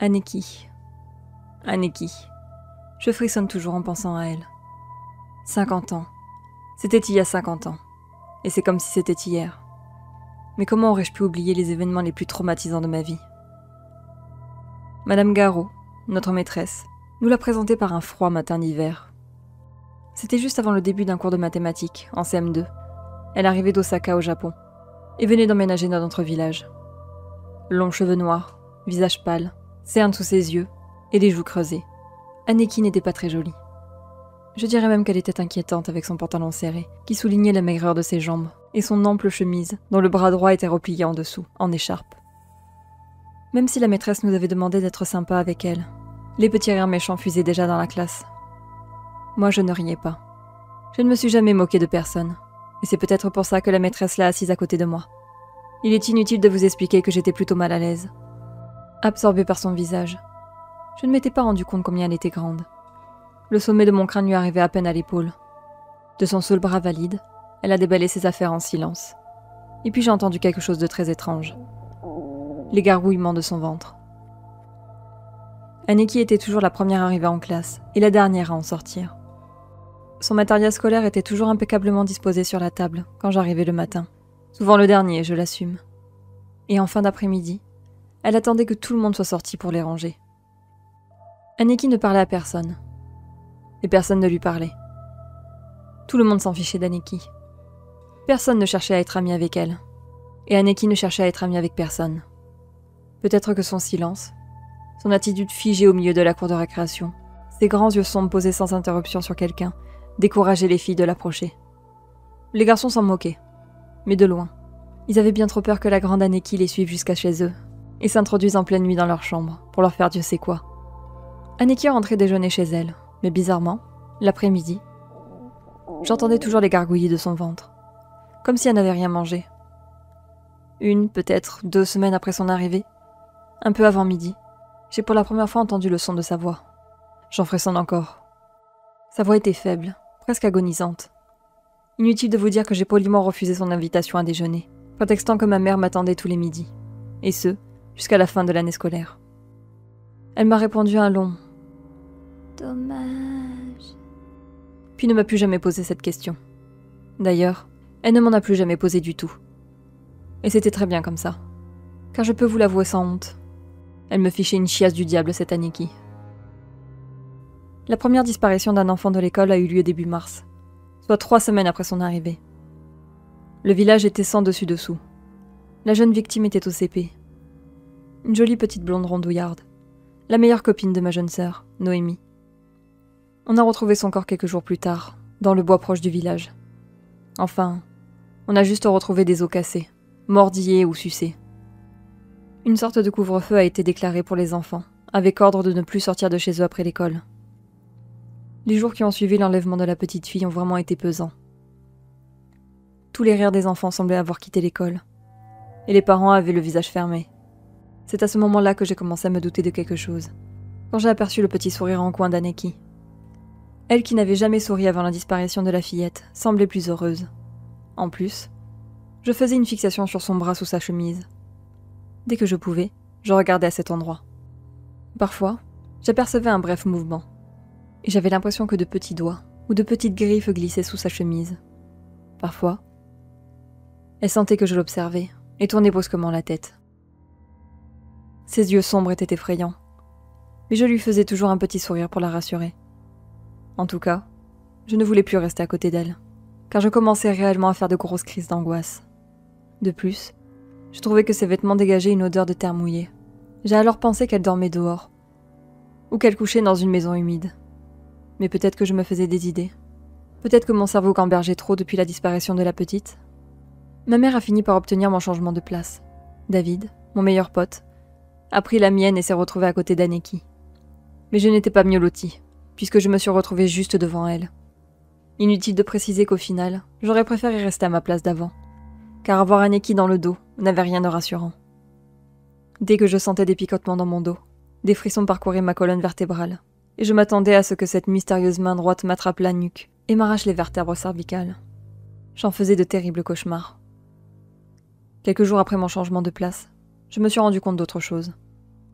Anneki. Anneki. Je frissonne toujours en pensant à elle. 50 ans. C'était il y a 50 ans. Et c'est comme si c'était hier. Mais comment aurais-je pu oublier les événements les plus traumatisants de ma vie? Madame Garot, notre maîtresse, nous l'a présentée par un froid matin d'hiver. C'était juste avant le début d'un cours de mathématiques, en CM2. Elle arrivait d'Osaka au Japon, et venait d'emménager dans notre village. Longs cheveux noirs, visage pâle, cernes sous ses yeux, et les joues creusées. Anneki n'était pas très jolie. Je dirais même qu'elle était inquiétante avec son pantalon serré, qui soulignait la maigreur de ses jambes, et son ample chemise, dont le bras droit était replié en dessous, en écharpe. Même si la maîtresse nous avait demandé d'être sympa avec elle, les petits rires méchants fusaient déjà dans la classe. Moi, je ne riais pas. Je ne me suis jamais moquée de personne, et c'est peut-être pour ça que la maîtresse l'a assise à côté de moi. Il est inutile de vous expliquer que j'étais plutôt mal à l'aise. Absorbée par son visage, je ne m'étais pas rendu compte combien elle était grande. Le sommet de mon crâne lui arrivait à peine à l'épaule. De son seul bras valide, elle a déballé ses affaires en silence. Et puis j'ai entendu quelque chose de très étrange. Les gargouillements de son ventre. Anneki était toujours la première arrivée en classe, et la dernière à en sortir. Son matériel scolaire était toujours impeccablement disposé sur la table, quand j'arrivais le matin. Souvent le dernier, je l'assume. Et en fin d'après-midi, elle attendait que tout le monde soit sorti pour les ranger. Anneki ne parlait à personne. Et personne ne lui parlait. Tout le monde s'en fichait d'Anneki. Personne ne cherchait à être ami avec elle. Et Anneki ne cherchait à être amie avec personne. Peut-être que son silence, son attitude figée au milieu de la cour de récréation, ses grands yeux sombres posés sans interruption sur quelqu'un, décourageaient les filles de l'approcher. Les garçons s'en moquaient, mais de loin. Ils avaient bien trop peur que la grande Anneki les suive jusqu'à chez eux, et s'introduise en pleine nuit dans leur chambre, pour leur faire Dieu sait quoi. Anneki rentrait déjeuner chez elle, mais bizarrement, l'après-midi, j'entendais toujours les gargouillis de son ventre, comme si elle n'avait rien mangé. Une, peut-être 2 semaines après son arrivée, un peu avant midi, j'ai pour la première fois entendu le son de sa voix. J'en frissonne encore. Sa voix était faible, presque agonisante. Inutile de vous dire que j'ai poliment refusé son invitation à déjeuner, prétextant que ma mère m'attendait tous les midis, et ce, jusqu'à la fin de l'année scolaire. Elle m'a répondu un long « Dommage », puis ne m'a plus jamais posé cette question. D'ailleurs, elle ne m'en a plus jamais posé du tout. Et c'était très bien comme ça, car je peux vous l'avouer sans honte. Elle me fichait une chiasse du diable, cette Anneki. La première disparition d'un enfant de l'école a eu lieu début mars, soit 3 semaines après son arrivée. Le village était sans dessus-dessous. La jeune victime était au CP. Une jolie petite blonde rondouillarde, la meilleure copine de ma jeune sœur, Noémie. On a retrouvé son corps quelques jours plus tard, dans le bois proche du village. Enfin, on a juste retrouvé des os cassés, mordillés ou sucés. Une sorte de couvre-feu a été déclaré pour les enfants, avec ordre de ne plus sortir de chez eux après l'école. Les jours qui ont suivi l'enlèvement de la petite fille ont vraiment été pesants. Tous les rires des enfants semblaient avoir quitté l'école, et les parents avaient le visage fermé. C'est à ce moment-là que j'ai commencé à me douter de quelque chose, quand j'ai aperçu le petit sourire en coin d'Anneki. Elle qui n'avait jamais souri avant la disparition de la fillette semblait plus heureuse. En plus, je faisais une fixation sur son bras sous sa chemise. Dès que je pouvais, je regardais à cet endroit. Parfois, j'apercevais un bref mouvement, et j'avais l'impression que de petits doigts ou de petites griffes glissaient sous sa chemise. Parfois, elle sentait que je l'observais et tournait brusquement la tête. Ses yeux sombres étaient effrayants, mais je lui faisais toujours un petit sourire pour la rassurer. En tout cas, je ne voulais plus rester à côté d'elle, car je commençais réellement à faire de grosses crises d'angoisse. De plus, je trouvais que ses vêtements dégageaient une odeur de terre mouillée. J'ai alors pensé qu'elle dormait dehors, ou qu'elle couchait dans une maison humide. Mais peut-être que je me faisais des idées. Peut-être que mon cerveau gambergeait trop depuis la disparition de la petite. Ma mère a fini par obtenir mon changement de place. David, mon meilleur pote, a pris la mienne et s'est retrouvé à côté d'Anneki. Mais je n'étais pas mieux lotie, puisque je me suis retrouvée juste devant elle. Inutile de préciser qu'au final, j'aurais préféré rester à ma place d'avant, car avoir Anneki dans le dos n'avait rien de rassurant. Dès que je sentais des picotements dans mon dos, des frissons parcouraient ma colonne vertébrale, et je m'attendais à ce que cette mystérieuse main droite m'attrape la nuque et m'arrache les vertèbres cervicales. J'en faisais de terribles cauchemars. Quelques jours après mon changement de place, je me suis rendu compte d'autre chose.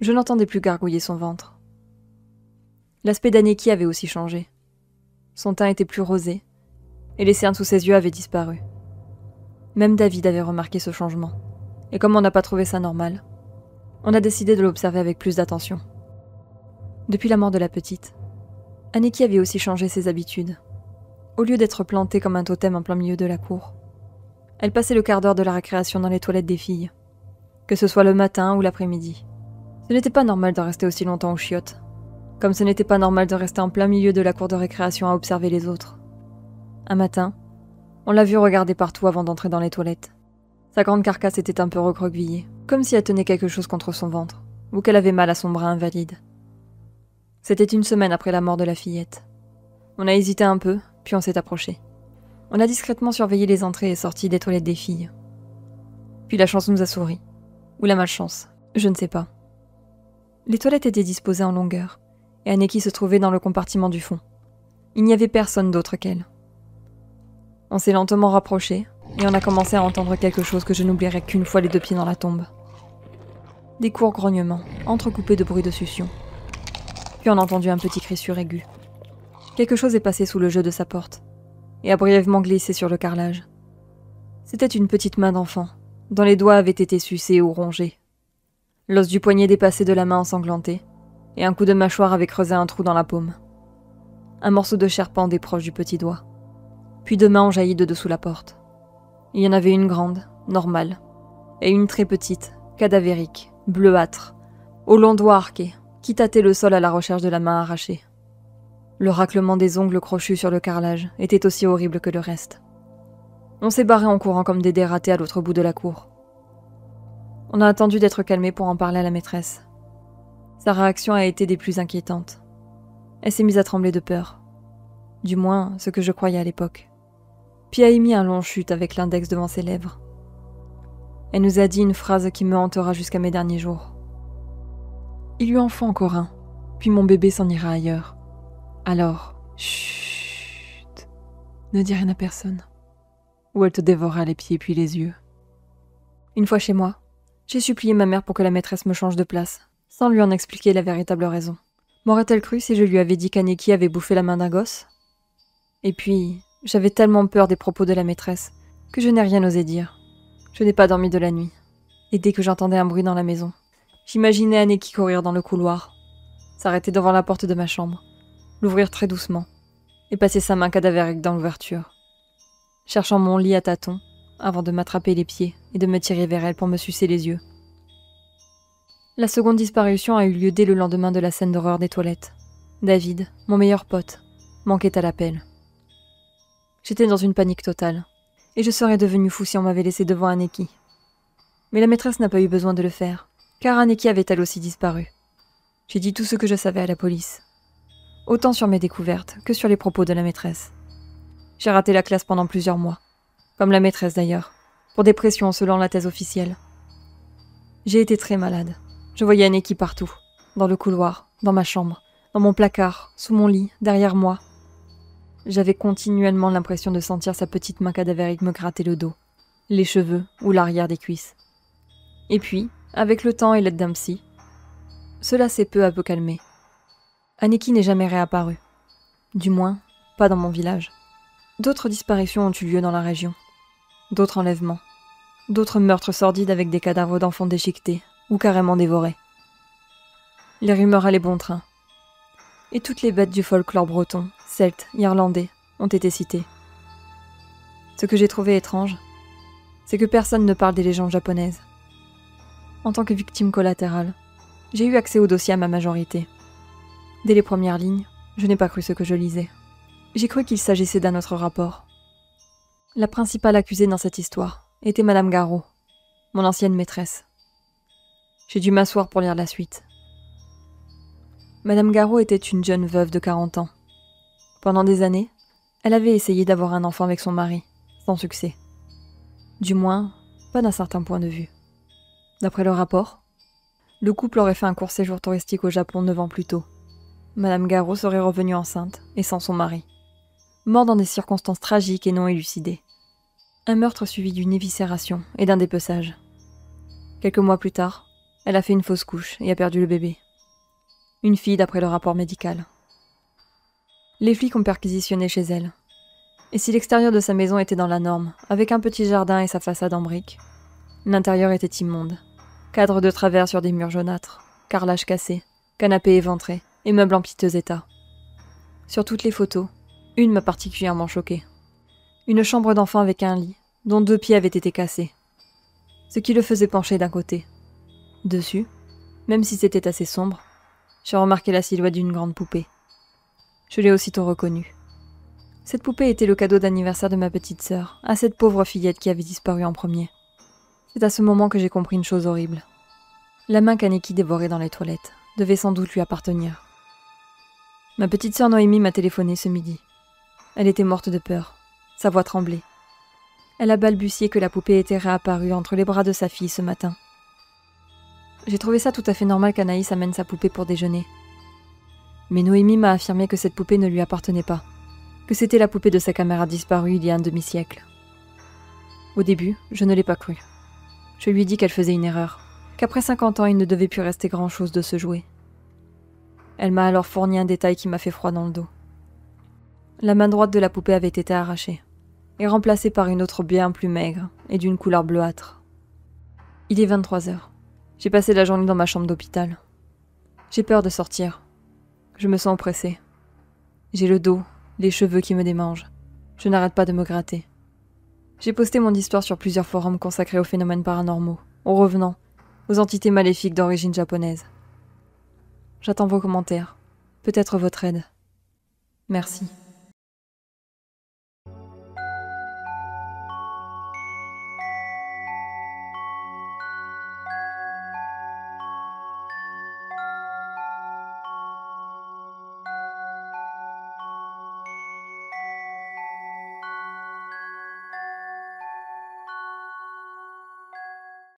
Je n'entendais plus gargouiller son ventre. L'aspect d'Anneki avait aussi changé. Son teint était plus rosé, et les cernes sous ses yeux avaient disparu. Même David avait remarqué ce changement, et comme on n'a pas trouvé ça normal, on a décidé de l'observer avec plus d'attention. Depuis la mort de la petite, Anneki avait aussi changé ses habitudes. Au lieu d'être plantée comme un totem en plein milieu de la cour, elle passait le quart d'heure de la récréation dans les toilettes des filles, que ce soit le matin ou l'après-midi. Ce n'était pas normal de rester aussi longtemps aux chiottes, comme ce n'était pas normal de rester en plein milieu de la cour de récréation à observer les autres. Un matin, on l'a vue regarder partout avant d'entrer dans les toilettes. Sa grande carcasse était un peu recroquevillée, comme si elle tenait quelque chose contre son ventre, ou qu'elle avait mal à son bras invalide. C'était une semaine après la mort de la fillette. On a hésité un peu, puis on s'est approché. On a discrètement surveillé les entrées et sorties des toilettes des filles. Puis la chance nous a souri. Ou la malchance, je ne sais pas. Les toilettes étaient disposées en longueur, et Anneki se trouvait dans le compartiment du fond. Il n'y avait personne d'autre qu'elle. On s'est lentement rapproché, et on a commencé à entendre quelque chose que je n'oublierai qu'une fois les deux pieds dans la tombe. Des courts grognements, entrecoupés de bruits de succion. Puis on a entendu un petit cri suraigu. Quelque chose est passé sous le jeu de sa porte, et a brièvement glissé sur le carrelage. C'était une petite main d'enfant, dont les doigts avaient été sucés ou rongés. L'os du poignet dépassait de la main ensanglantée, et un coup de mâchoire avait creusé un trou dans la paume. Un morceau de chair pendait proche du petit doigt. Puis deux mains ont jailli de dessous la porte. Il y en avait une grande, normale, et une très petite, cadavérique, bleuâtre, aux longs doigts arqués, qui tâtait le sol à la recherche de la main arrachée. Le raclement des ongles crochus sur le carrelage était aussi horrible que le reste. On s'est barré en courant comme des dératés à l'autre bout de la cour. On a attendu d'être calmé pour en parler à la maîtresse. Sa réaction a été des plus inquiétantes. Elle s'est mise à trembler de peur. Du moins, ce que je croyais à l'époque. Puis a émis un long chute avec l'index devant ses lèvres. Elle nous a dit une phrase qui me hantera jusqu'à mes derniers jours. « Il lui en faut encore un, puis mon bébé s'en ira ailleurs. Alors, chut, ne dis rien à personne. » Ou elle te dévorera les pieds puis les yeux. Une fois chez moi, j'ai supplié ma mère pour que la maîtresse me change de place, sans lui en expliquer la véritable raison. M'aurait-elle cru si je lui avais dit qu'Anneki avait bouffé la main d'un gosse? Et puis, j'avais tellement peur des propos de la maîtresse que je n'ai rien osé dire. Je n'ai pas dormi de la nuit. Et dès que j'entendais un bruit dans la maison, j'imaginais Anneki courir dans le couloir, s'arrêter devant la porte de ma chambre, l'ouvrir très doucement, et passer sa main cadavérique dans l'ouverture, cherchant mon lit à tâtons, avant de m'attraper les pieds et de me tirer vers elle pour me sucer les yeux. La seconde disparition a eu lieu dès le lendemain de la scène d'horreur des toilettes. David, mon meilleur pote, manquait à l'appel. J'étais dans une panique totale, et je serais devenue fou si on m'avait laissé devant Anneki. Mais la maîtresse n'a pas eu besoin de le faire, car Anneki avait elle aussi disparu. J'ai dit tout ce que je savais à la police, autant sur mes découvertes que sur les propos de la maîtresse. J'ai raté la classe pendant plusieurs mois, comme la maîtresse d'ailleurs, pour dépression selon la thèse officielle. J'ai été très malade. Je voyais Anneki partout, dans le couloir, dans ma chambre, dans mon placard, sous mon lit, derrière moi. J'avais continuellement l'impression de sentir sa petite main cadavérique me gratter le dos, les cheveux ou l'arrière des cuisses. Et puis, avec le temps et l'aide d'un psy, cela s'est peu à peu calmé. Anneki n'est jamais réapparue. Du moins, pas dans mon village. D'autres disparitions ont eu lieu dans la région. D'autres enlèvements. D'autres meurtres sordides avec des cadavres d'enfants déchiquetés ou carrément dévorés. Les rumeurs allaient bon train. Et toutes les bêtes du folklore breton, celte, irlandais, ont été citées. Ce que j'ai trouvé étrange, c'est que personne ne parle des légendes japonaises. En tant que victime collatérale, j'ai eu accès au dossier à ma majorité. Dès les premières lignes, je n'ai pas cru ce que je lisais. J'ai cru qu'il s'agissait d'un autre rapport. La principale accusée dans cette histoire était Madame Garot, mon ancienne maîtresse. J'ai dû m'asseoir pour lire la suite. Madame Garot était une jeune veuve de 40 ans. Pendant des années, elle avait essayé d'avoir un enfant avec son mari, sans succès. Du moins, pas d'un certain point de vue. D'après le rapport, le couple aurait fait un court séjour touristique au Japon 9 ans plus tôt. Madame Garot serait revenue enceinte et sans son mari. Mort dans des circonstances tragiques et non élucidées. Un meurtre suivi d'une éviscération et d'un dépeçage. Quelques mois plus tard, Elle a fait une fausse couche et a perdu le bébé. Une fille d'après le rapport médical. Les flics ont perquisitionné chez elle. Et si l'extérieur de sa maison était dans la norme, avec un petit jardin et sa façade en briques, l'intérieur était immonde. Cadres de travers sur des murs jaunâtres, carrelage cassé, canapé éventré et meubles en piteux état. Sur toutes les photos, une m'a particulièrement choquée. Une chambre d'enfant avec un lit, dont 2 pieds avaient été cassés. Ce qui le faisait pencher d'un côté. Dessus, même si c'était assez sombre, j'ai remarqué la silhouette d'une grande poupée. Je l'ai aussitôt reconnue. Cette poupée était le cadeau d'anniversaire de ma petite sœur, à cette pauvre fillette qui avait disparu en premier. C'est à ce moment que j'ai compris une chose horrible. La main qu'Aniki dévorait dans les toilettes devait sans doute lui appartenir. Ma petite sœur Noémie m'a téléphoné ce midi. Elle était morte de peur. Sa voix tremblait. Elle a balbutié que la poupée était réapparue entre les bras de sa fille ce matin. J'ai trouvé ça tout à fait normal qu'Anaïs amène sa poupée pour déjeuner. Mais Noémie m'a affirmé que cette poupée ne lui appartenait pas, que c'était la poupée de sa camarade disparue il y a un demi-siècle. Au début, je ne l'ai pas cru. Je lui ai dit qu'elle faisait une erreur, qu'après 50 ans, il ne devait plus rester grand-chose de ce jouet. Elle m'a alors fourni un détail qui m'a fait froid dans le dos. La main droite de la poupée avait été arrachée, et remplacée par une autre bien plus maigre et d'une couleur bleuâtre. Il est 23 heures. J'ai passé la journée dans ma chambre d'hôpital. J'ai peur de sortir. Je me sens oppressée. J'ai le dos, les cheveux qui me démangent. Je n'arrête pas de me gratter. J'ai posté mon histoire sur plusieurs forums consacrés aux phénomènes paranormaux, aux revenants, aux entités maléfiques d'origine japonaise. J'attends vos commentaires, peut-être votre aide. Merci.